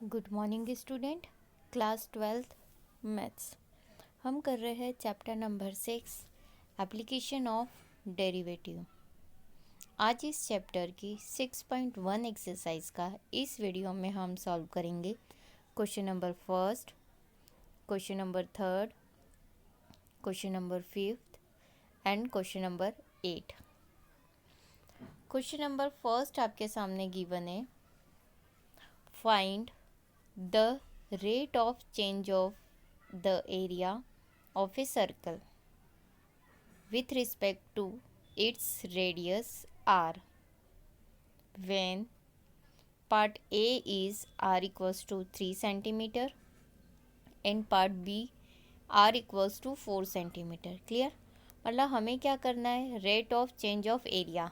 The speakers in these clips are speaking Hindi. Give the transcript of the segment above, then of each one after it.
Good morning student. Class 12th maths हम कर रहे हैं chapter number 6 application of derivative. आज इस चैप्टर की 6.1 एक्सरसाइज का इस वीडियो में हम सॉल्व करेंगे। Question number first, question number third, question number fifth and question number 8। Question number first आपके सामने गिवन है, find the rate of change of the area of a circle with respect to its radius r when part A is r equals to 3 centimeter and part B r equals to 4 centimeter। Clear? मतलब हमें क्या करना है, rate of change of area.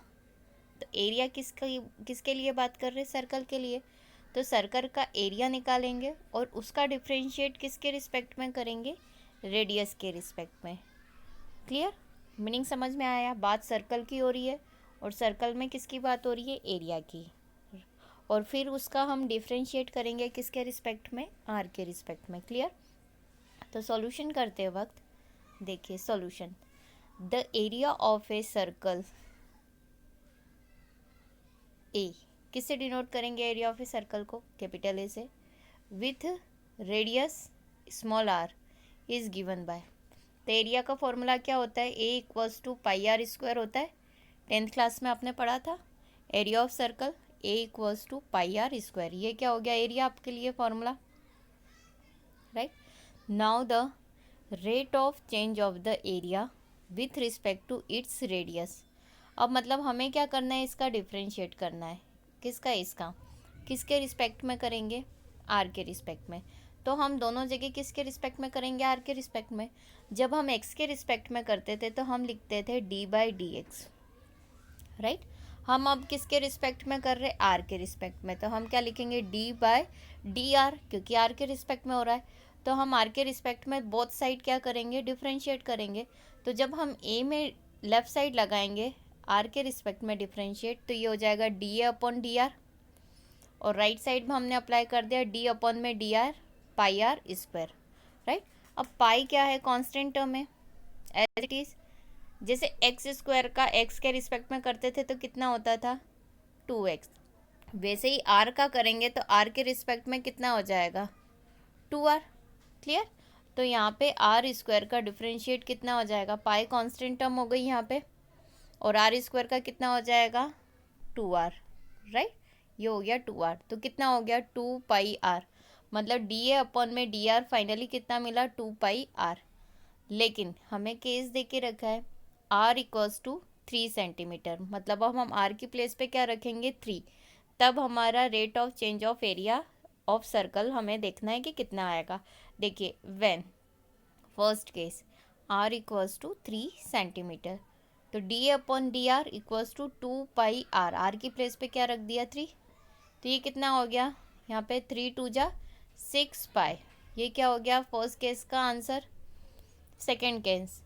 तो एरिया किसके लिए बात कर रहे हैं? सर्कल के लिए। तो सर्कल का एरिया निकालेंगे और उसका डिफरेंशिएट किसके रिस्पेक्ट में करेंगे? रेडियस के रिस्पेक्ट में। क्लियर? मीनिंग समझ में आया? बात सर्कल की हो रही है और सर्कल में किसकी बात हो रही है? एरिया की। और फिर उसका हम डिफरेंशिएट करेंगे किसके रिस्पेक्ट में? आर के रिस्पेक्ट में। क्लियर? तो सॉल्यूशन करते वक्त देखिए solution, the area of a circle A किससे डिनोट करेंगे एरिया ऑफ ए सर्कल को? कैपिटल ए से। With radius small r is given by. तो एरिया का फॉर्मूला क्या होता है? A equals to pi are square होता है। 10th क्लास में आपने पढ़ा था। Area of circle A equals to pi are square. ये क्या हो गया? एरिया आपके लिए formula, right. Now the rate of change of the area with respect to its radius. अब मतलब हमें क्या करना है? इसका डिफरेंशिएट करना है। किसका? इसका। किसके रिस्पेक्ट में करेंगे? आर के रिस्पेक्ट में। तो हम दोनों जगह किसके रिस्पेक्ट में करेंगे? आर के रिस्पेक्ट में। जब हम एक्स के रिस्पेक्ट में करते थे तो हम लिखते थे D by D x, right. हम अब किसके रिस्पेक्ट में कर रहे? आर के रिस्पेक्ट में। तो हम क्या लिखेंगे? डी बाय डी आर, क्योंकि आर के रिस्पेक्ट में हो रहा है। तो हम आर के रिस्पेक्ट में बोथ साइड क्या करेंगे? डिफरेंशिएट करेंगे। तो जब हम ए में लेफ्ट साइड लगाएंगे आर के रिस्पेक्ट में डिफरेंशिएट, तो ये हो जाएगा D A upon D R. और राइट साइड में हमने अप्लाई कर दिया डी अपॉन में D R pi are square, right. अब पाई क्या है? कांस्टेंट टर्म है, एज इट इज। जैसे एक्स स्क्वायर का एक्स के रिस्पेक्ट में करते थे तो कितना होता था? 2x। वैसे ही आर का करेंगे तो आर के रिस्पेक्ट में कितना हो जाएगा? 2r। क्लियर? तो यहाँ पे आर स्क्वायर का डिफरेंशिएट कितना हो जाएगा? पाई कांस्टेंट टर्म हो गई यहाँ पे, और आर स्क्वायर का कितना हो जाएगा? 2r, right. ये हो गया 2r। तो कितना हो गया? 2 पाई आर। मतलब डी ए अपॉन में डी आर फाइनली कितना मिला? 2 पाई आर। लेकिन हमें केस दे के रखा है आर इक्वल्स टू 3 सेंटीमीटर। मतलब अब हम आर की प्लेस पे क्या रखेंगे? 3। तब हमारा rate of change of area of circle हमें देखना है कि कितना आएगा। देखिए when first case r equals to 3 centimetre, तो d A upon D r equals to 2 pi r. R की प्लेस पे क्या रख दिया? 3। तो ये कितना हो गया? यहाँ पे 3 2 जा 6 पाई। ये क्या हो गया? फर्स्ट केस का आंसर। सेकेंड केस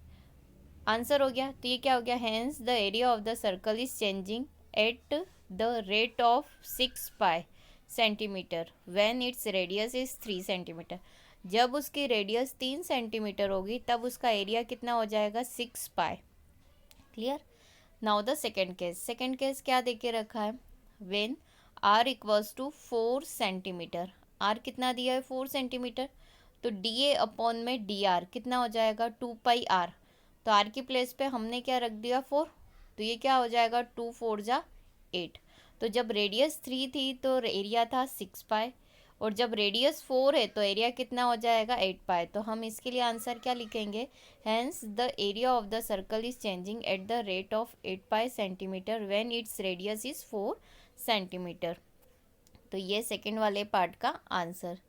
आंसर हो गया। तो ये क्या हो गया? Hence the area of the circle is changing at the rate of 6 pi centimetre when its radius is 3 centimetre. जब उसकी रेडियस 3 सेंटीमीटर होगी तब उसका एरिया कितना हो जाएगा? 6 pi. Clear? Now the second case. Second case क्या दे के रखा है? When r equals to 4 centimetre. R कितना दिया है? 4 सेंटीमीटर। तो डी ए अपॉन में डी आर कितना हो जाएगा? 2 पाई आर। तो आर की प्लेस पे हमने क्या रख दिया? 4। तो ये क्या हो जाएगा? 2 4 जा 8। तो जब रेडियस 3 थी तो एरिया था 6 पाई, और जब रेडियस 4 है तो एरिया कितना हो जाएगा? 8 पाई। तो हम इसके लिए आंसर क्या लिखेंगे? Hence the area of the circle is changing at the rate of 8 pi centimetre when its radius is 4 centimetre. तो ये सेकेंड वाले पार्ट का answer.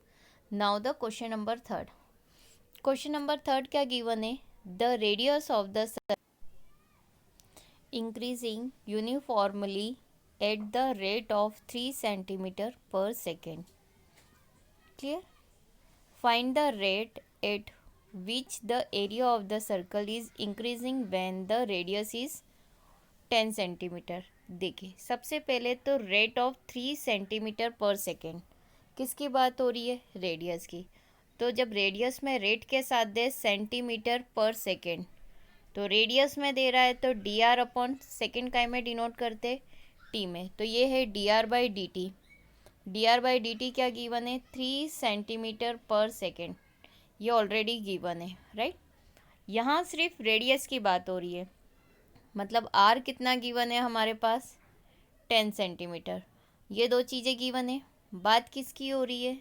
Now the question number third. Question number third क्या गिवन है? The radius of the circle increasing uniformly at the rate of 3 centimetre per second. Clear? Find the rate at which the area of the circle is increasing when the radius is 10 centimetre. देखिए सबसे पहले तो rate of 3 centimetre per second, किसकी बात हो रही है? रेडियस की। तो जब रेडियस में रेट के साथ दे सेंटीमीटर पर सेकेंड, तो रेडियस में दे रहा है तो डी आर अपॉन सेकेंड काय में डिनोट करते टी में, तो ये है d are by D T. D R by D T क्या गिवन है? 3 सेंटीमीटर पर सेकेंड, ये ऑलरेडी गिवन है, राइट। यहाँ सिर्फ रेडियस की बात हो रही है, मतलब आर कितना गिवन है हमारे पास? 10 सेंटीमीटर। ये दो चीज़ें गिवन है। बात किसकी हो रही है?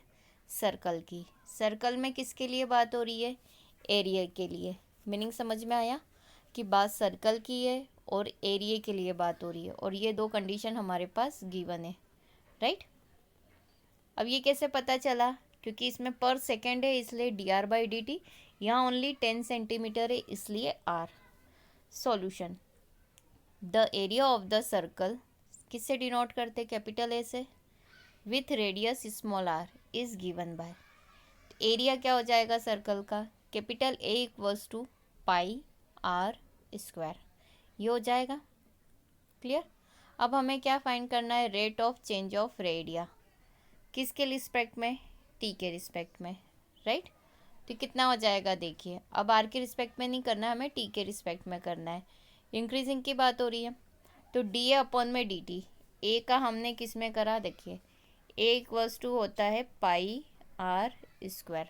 सर्कल की। सर्कल में किसके लिए बात हो रही है? एरिया के लिए। मीनिंग समझ में आया कि बात सर्कल की है और एरिया के लिए बात हो रही है, और ये दो कंडीशन हमारे पास गिवन है, राइट। अब ये कैसे पता चला? क्योंकि इसमें पर सेकेंड है इसलिए d are by D t, यहाँ ओनली 10 सेंटीमीटर है इसलिए r. Solution, the area of the circle किससे डिनोट करते? कैपिटल ए से, with radius small r is given by. Area क्या हो जाएगा सर्कल का? Capital A equals to pi are square, ये हो जाएगा। क्लियर। अब हमें क्या फाइंड करना है? Rate of change of radius. किसके रिस्पेक्ट में? टी के रिस्पेक्ट में, राइट। तो कितना हो जाएगा? देखिए, अब आर के रिस्पेक्ट में नहीं करना है, हमें टी के रिस्पेक्ट में करना है। इंक्रीजिंग की बात हो रही है, तो डी ए अपॉन में डी टी। ए का हमने किस में करा? देखिए, ए इक्वल्स टू होता है पाई आर स्क्वायर।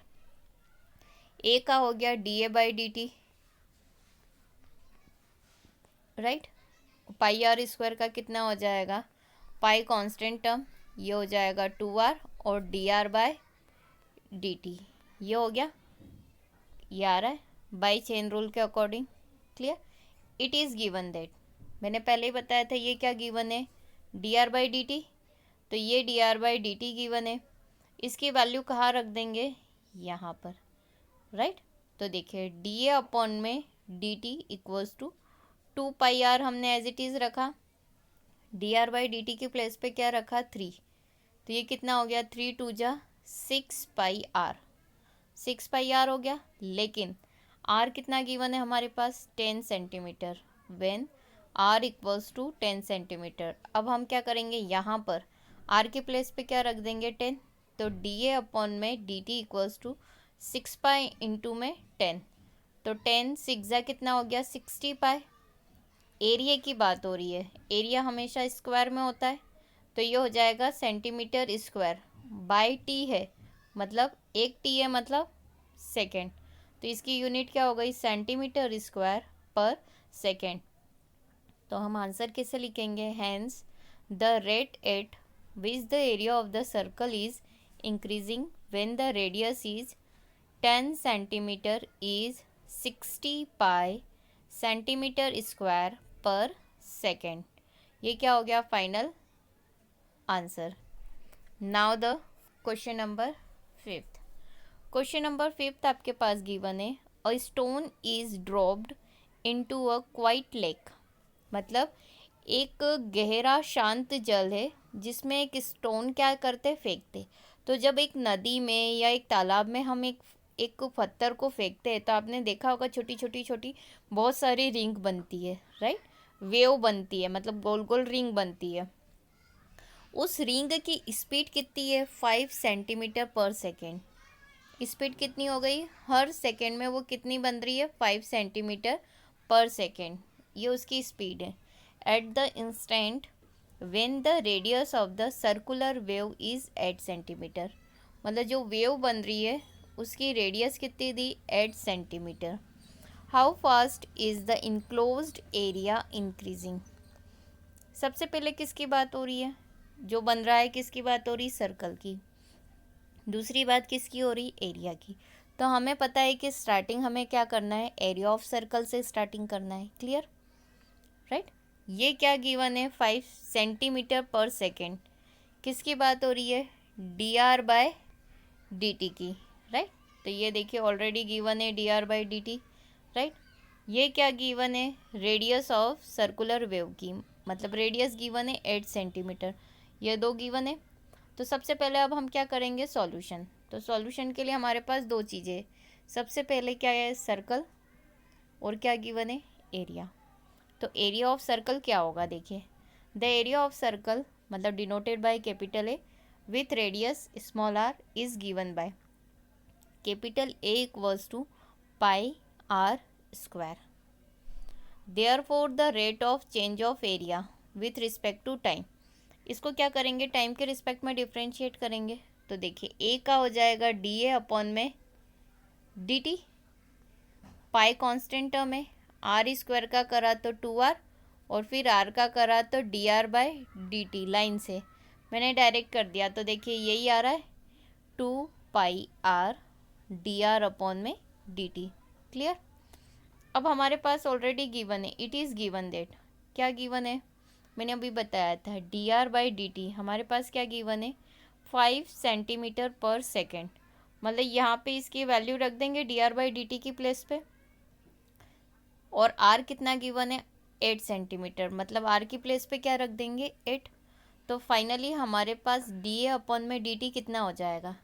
ए का हो गया d A by D t, right. Pi are square का कितना हो जाएगा? पाई कांस्टेंट टर्म, ये हो जाएगा 2r, और d r by d t, ये हो गया, ये आ रहा है बाई चेन रूल के according. Clear. It is given that, मैंने पहले ही बताया था ये क्या गिवन है? D are by D t. तो ये d are by D t given है, इसकी वैल्यू कहाँ रख देंगे? यहाँ पर, राइट। तो देखिए, डी ए अपॉन में d T equals to 2 pi r हमने एज इट इज़ रखा, d are by D t की प्लेस पे क्या रखा? 3। तो ये कितना हो गया? 3 2 जा 6 पाई आर, 6 पाई आर हो गया। लेकिन आर कितना गिवन है हमारे पास? 10 centimetre, when r equals to 10 centimetre. अब हम क्या करेंगे? यहाँ पर आर के प्लेस पे क्या रख देंगे? 10। तो डी ए अपॉन में d T equals to 6 pi into में 10, तो 10 6 जा कितना हो गया? 60 पाई। एरिया की बात हो रही है, एरिया हमेशा स्क्वायर में होता है, तो ये हो जाएगा सेंटीमीटर स्क्वायर बाय टी है, मतलब एक टी है मतलब सेकेंड, तो इसकी यूनिट क्या हो गई? सेंटीमीटर स्क्वायर पर सेकेंड। तो हम आंसर कैसे लिखेंगे? Hence the rate at which the area of the circle is increasing when the radius is 10 centimetre is 60 pi centimetre square पर सेकेंड। ये क्या हो गया? Final answer. Now the question number 5th। Question number 5th आपके पास गिवन है, a stone is dropped into a quiet lake, मतलब एक गहरा शांत जल है जिसमें एक स्टोन क्या करते? फेंकते। तो जब एक नदी में या एक तालाब में हम एक पत्थर को फेंकते हैं तो आपने देखा होगा छोटी छोटी छोटी बहुत सारी रिंग बनती है, राइट। वेव बनती है, मतलब गोल गोल रिंग बनती है। उस रिंग की स्पीड कितनी है? 5 सेंटीमीटर पर सेकेंड। स्पीड कितनी हो गई? हर सेकेंड में वो कितनी बन रही है? 5 सेंटीमीटर पर सेकेंड, ये उसकी स्पीड है। At the instant when the radius of the circular wave is 8 centimetre, मतलब जो वेव बन रही है उसकी रेडियस कितनी दी? 8 centimetre. How fast is the enclosed area increasing. सबसे पहले किसकी बात हो रही है? जो बन रहा है किसकी बात हो रही? सर्कल की। दूसरी बात किसकी हो रही? एरिया की। तो हमें पता है कि स्टार्टिंग हमें क्या करना है? एरिया ऑफ सर्कल से स्टार्टिंग करना है। Clear, right. ये क्या गिवन है? 5 सेंटीमीटर पर सेकेंड। किसकी बात हो रही है? D r by d t की, राइट। तो ये देखिए ऑलरेडी गिवन है d are by D t, right. ये क्या गिवन है? रेडियस ऑफ सर्कुलर वेव की, मतलब रेडियस गिवन है 8 सेंटीमीटर, ये दो गिवन है। तो सबसे पहले अब हम क्या करेंगे? सॉल्यूशन। तो सॉल्यूशन के लिए हमारे पास दो चीज़ें, सबसे पहले क्या है? सर्कल, और क्या गिवन है? एरिया। तो एरिया ऑफ सर्कल क्या होगा? देखिए, द एरिया ऑफ सर्कल मतलब denoted by capital A with radius small r is given by capital A equals to pi r square. Therefore the rate of change of area with respect to time, इसको क्या करेंगे, टाइम के रिस्पेक्ट में डिफ्रेंशिएट करेंगे. तो देखिए ए का हो जाएगा डी ए अपॉन में डी टी, पाई कॉन्स्टेंट टर्म है, आर स्क्वायर का करा तो 2r और फिर आर का करा तो d are by D T. Line से मैंने डायरेक्ट कर दिया तो देखिए यही आ रहा है 2 pi R D R upon में डी टी. क्लियर. अब हमारे पास ऑलरेडी गिवन है, इट इज़ गिवन दैट, क्या गिवन है मैंने अभी बताया था, D R by D T. हमारे पास क्या गिवन है 5 सेंटीमीटर पर सेकेंड. मतलब यहाँ पे इसकी वैल्यू रख देंगे D R by D t की प्लेस पे. और आर कितना गिवन है 8 सेंटीमीटर, मतलब आर की प्लेस पे क्या रख देंगे 8. तो फाइनली हमारे पास डी ए अपॉन में डी टी कितना हो जाएगा,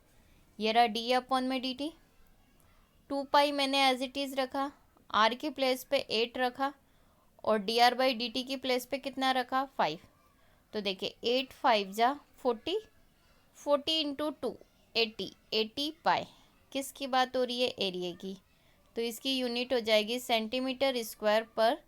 ये रहा डी ए अपॉन में डी टी. 2 पाई मैंने एज इट इज़ रखा, आर की प्लेस पे 8 रखा और d are by D t की प्लेस पे कितना रखा 5. तो देखिए 8 5 जा 40, 40 इंटू 2 80, 80 पाई. किसकी बात हो रही है, एरिया की. तो इसकी यूनिट हो जाएगी सेंटीमीटर स्क्वायर पर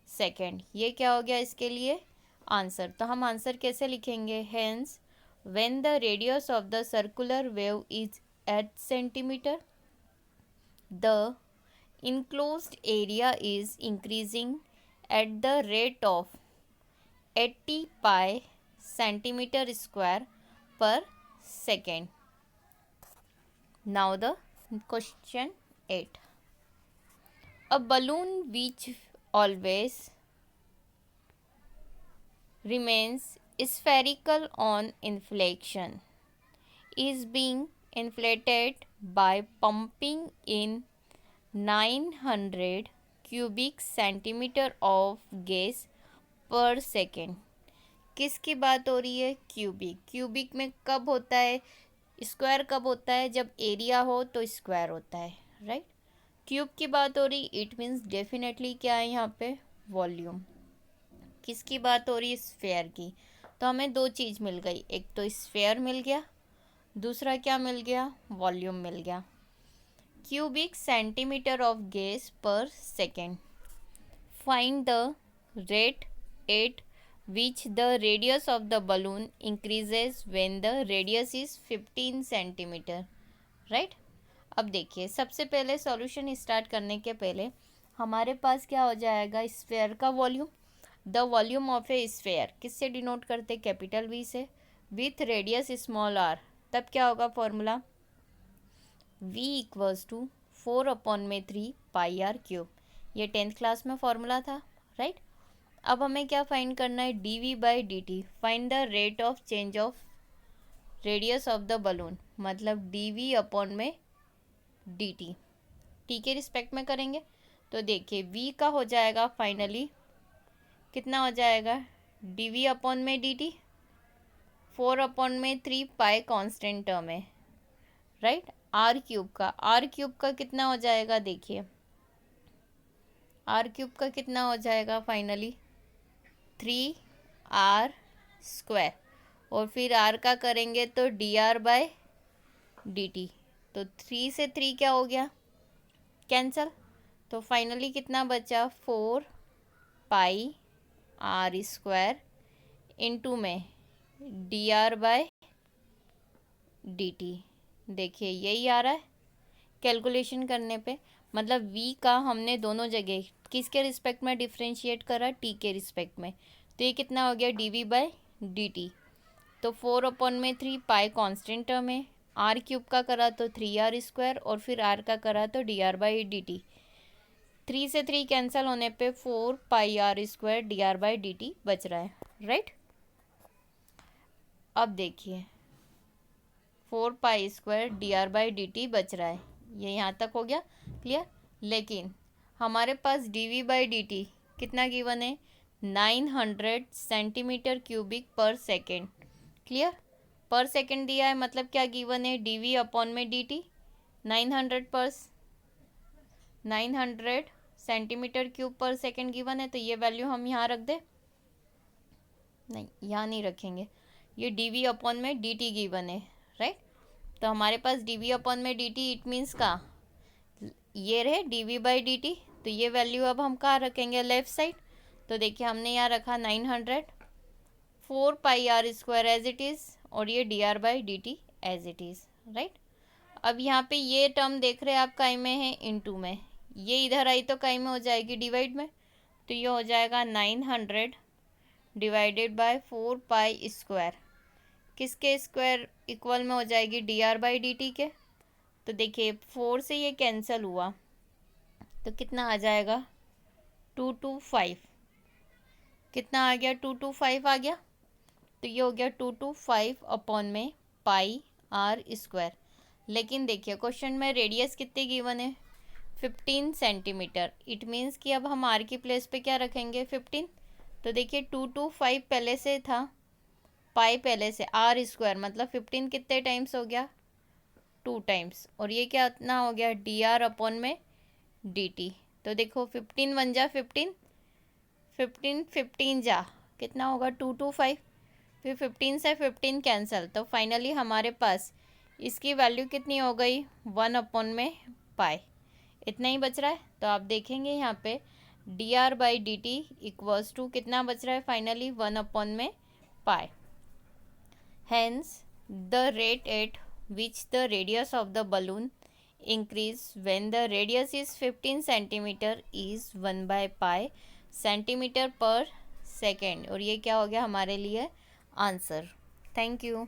सेकेंड. ये क्या हो गया इसके लिए आंसर. तो हम आंसर कैसे लिखेंगे, hence when the radius of the circular wave is eight centimetre, the enclosed area is increasing at the rate of 80 pi centimeter square per second. Now the question 8. A balloon which always remains spherical on inflation is being inflated by pumping in 900 cubic centimetre of gas पर सेकेंड. किसकी बात हो रही है, क्यूबिक. क्यूबिक में कब होता है, स्क्वायर कब होता है, जब एरिया हो तो स्क्वायर होता है, राइट. क्यूब की बात हो रही, इट मीन्स डेफिनेटली क्या है यहाँ पे वॉल्यूम. किसकी बात हो रही है, स्फेयर की. तो हमें दो चीज़ मिल गई, एक तो स्फेयर मिल गया, दूसरा क्या मिल गया, वॉल्यूम मिल गया. cubic centimeter of gas per second. Find the rate at which the radius of the balloon increases when the radius is 15 centimeter. Right? अब देखिए सबसे पहले सॉल्यूशन स्टार्ट करने के पहले हमारे पास क्या हो जाएगा, स्फेयर का volume. The volume of a sphere किससे डिनोट करते, कैपिटल वी से, विथ रेडियस स्मॉल आर. तब क्या होगा formula, v equals to 4 upon में 3 पाई आर क्यूब. ये 10th क्लास में फॉर्मूला था, राइट. अब हमें क्या फाइंड करना है, d we by D t. Find the rate of change of radius of the balloon, मतलब डी वी अपॉन में डी टी. टी के रिस्पेक्ट में करेंगे तो देखिए v का हो जाएगा फाइनली कितना हो जाएगा, डी वी अपॉन में डी टी. 4 अपॉन में 3 पाई कॉन्स्टेंट टर्म है, राइट. आर क्यूब का कितना हो जाएगा, देखिए आर क्यूब का कितना हो जाएगा फाइनली 3r स्क्वायर. और फिर आर का करेंगे तो d r by d t. तो 3 से 3 क्या हो गया, कैंसल. तो फाइनली कितना बचा, 4 पाई आर स्क्वायर इंटू में D r by d t. देखिए यही आ रहा है कैलकुलेशन करने पे. मतलब v का हमने दोनों जगह किसके रिस्पेक्ट में डिफ्रेंशिएट करा, t के रिस्पेक्ट में. तो ये कितना हो गया d we by D t. तो 4 अपॉन में 3 पाई कॉन्स्टेंट टर्म है, आर क्यूब का करा तो 3r स्क्वायर और फिर आर का करा तो d are by D t. 3 से 3 कैंसिल होने पे 4 pi are square d are by D t बच रहा है, राइट. अब देखिए 4 pi square d are by D t बच रहा है, ये यहाँ तक हो गया क्लियर. लेकिन हमारे पास d we by D t कितना गिवन है, 900 centimetre cubic per second. Clear, per second दिया है, मतलब क्या गिवन है, डी वी अपॉन में d t 900 centimetre cube per second given है. तो ये वैल्यू हम यहाँ रख दे, नहीं यहाँ नहीं रखेंगे, ये dv अपॉन में dt गिवन है, राइट। तो हमारे पास dv अपॉन में dt इट मीन्स का ये रहे dv बाई dt। तो ये वैल्यू अब हम कहाँ रखेंगे, लेफ्ट साइड। तो देखिए हमने यहाँ रखा 900, 4 pi are square as it is, और ये d are by D t as it is, right. अब यहाँ पे ये टर्म देख रहे हैं आप काई में है, इनटू में, ये इधर आई तो काई में हो जाएगी डिवाइड में। तो ये हो जाएगा 900 डिवाइडेड बाय 4 पाई स्क्वायर, किसके स्क्वायर इक्वल में हो जाएगी, D R by D T के। तो देखिए 4 से ये कैंसिल हुआ तो कितना आ जाएगा, 225। कितना आ गया, 225 आ गया। तो ये हो गया 225 अपॉन में पाई आर स्क्वायर। लेकिन देखिए क्वेश्चन में रेडियस कितने गिवन है, 15 सेंटीमीटर। इट मीन्स कि अब हम आर की प्लेस पे क्या रखेंगे, 15। तो देखिए 225 पहले से था, पाई पहले से, आर स्क्वायर मतलब 15 कितने टाइम्स हो गया, 2 टाइम्स, और ये क्या इतना हो गया, डी आर अपॉन में डी टी। तो देखो 15 वन जा 15, 15 15 जा कितना होगा, 225। फिर 15 से 15 कैंसिल, तो फाइनली हमारे पास इसकी वैल्यू कितनी हो गई, 1 अपॉन में पाई, इतना ही बच रहा है। तो आप देखेंगे यहाँ पे D are by D T equals to कितना बच रहा है, फाइनली 1 अपॉन में pi. Hence the rate at which the radius of the balloon increase when the radius is 15 centimetre is 1 by pi centimetre per second. और ये क्या हो गया हमारे लिए आंसर। Thank you.